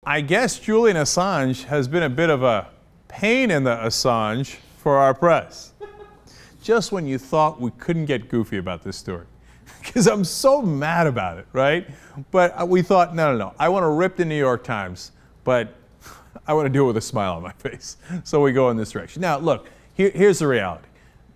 I guess Julian Assange has been a bit of a pain in the Assange for our press. Just when you thought we couldn't get goofy about this story. Because I'm so mad about it, right? But we thought, no. I want to rip the New York Times, but I want to do it with a smile on my face. So we go in this direction. Now, look, here's the reality.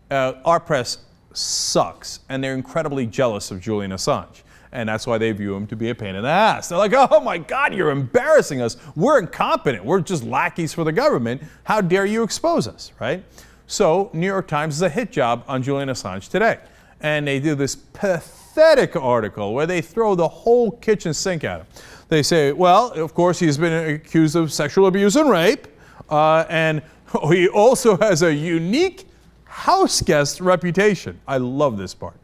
Our press sucks, and they're incredibly jealous of Julian Assange. And that's why they view him to be a pain in the ass. They're like, oh my God, you're embarrassing us. We're incompetent. We're just lackeys for the government. How dare you expose us, right? So New York Times is a hit job on Julian Assange today. And they do this pathetic article where they throw the whole kitchen sink at him. They say, well, of course, he's been accused of sexual abuse and rape. And he also has a unique house guest reputation. I love this part.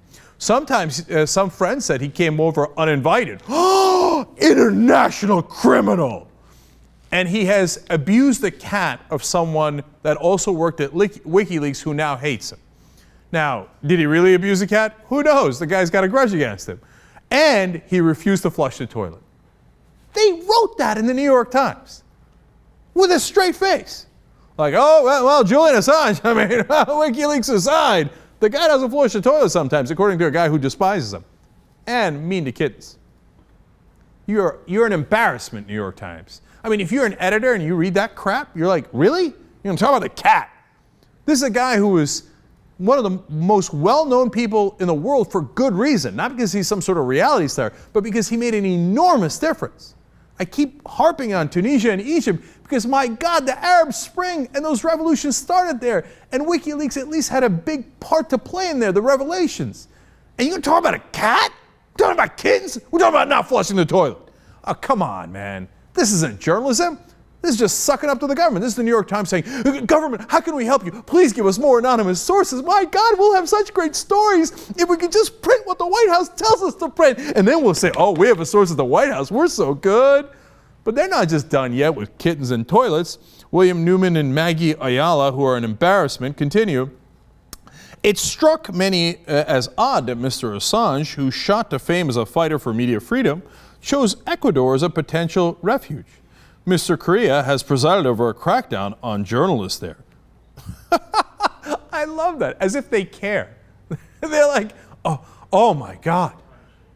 Sometimes some friend said he came over uninvited. International criminal. And he has abused the cat of someone that also worked at WikiLeaks who now hates him. Now, did he really abuse the cat? Who knows? The guy's got a grudge against him. And he refused to flush the toilet. They wrote that in the New York Times with a straight face. Like, oh, well, Julian Assange, I mean, WikiLeaks aside, the guy doesn't flush the toilet sometimes, according to a guy who despises him. And mean to kittens. You're an embarrassment, New York Times. I mean, if you're an editor and you read that crap, you're like, really? You're going to talk about the cat. This is a guy who is one of the most well-known people in the world for good reason. Not because he's some sort of reality star, but because he made an enormous difference. I keep harping on Tunisia and Egypt because, my God, the Arab Spring and those revolutions started there. And WikiLeaks at least had a big part to play in there, the revelations. And you're talking about a cat? We're talking about kittens? We're talking about not flushing the toilet. Oh, come on, man. This isn't journalism. This is just sucking up to the government. This is the New York Times saying, government, how can we help you? Please give us more anonymous sources. My God, we'll have such great stories if we could just print what the White House tells us to print. And then we'll say, oh, we have a source at the White House. We're so good. But they're not just done yet with kittens and toilets. William Neuman and Maggy Ayala, who are an embarrassment, continue. It struck many as odd that Mr. Assange, who shot to fame as a fighter for media freedom, chose Ecuador as a potential refuge. Mr. Korea has presided over a crackdown on journalists there. I love that, as if they care. They're like, oh my God.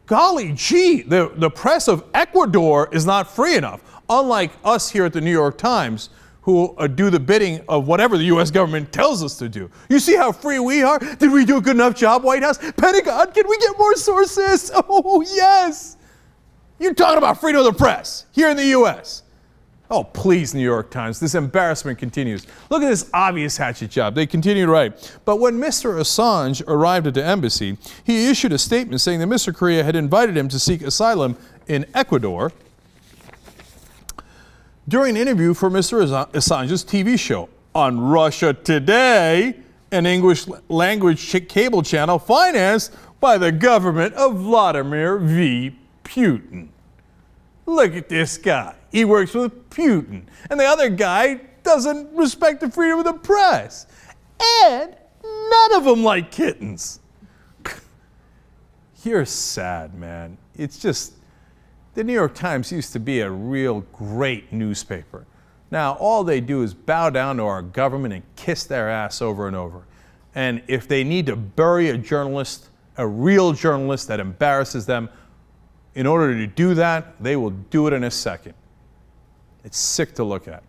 Golly gee, the press of Ecuador is not free enough. Unlike us here at the New York Times, who do the bidding of whatever the U.S. government tells us to do. You see how free we are? Did we do a good enough job, White House? Pentagon, can we get more sources? Oh, yes. You're talking about freedom of the press here in the U.S. Oh, please, New York Times, this embarrassment continues. Look at this obvious hatchet job. They continue to write. But when Mr. Assange arrived at the embassy, he issued a statement saying that Mr. Korea had invited him to seek asylum in Ecuador during an interview for Mr. Assange's TV show on Russia Today, an English language cable channel financed by the government of Vladimir V. Putin. Look at this guy. He works with Putin. And the other guy doesn't respect the freedom of the press. And none of them like kittens. You're sad, man. It's just, the New York Times used to be a real great newspaper. Now, all they do is bow down to our government and kiss their ass over and over. And if they need to bury a journalist, a real journalist that embarrasses them, in order to do that, they will do it in a second. It's sick to look at.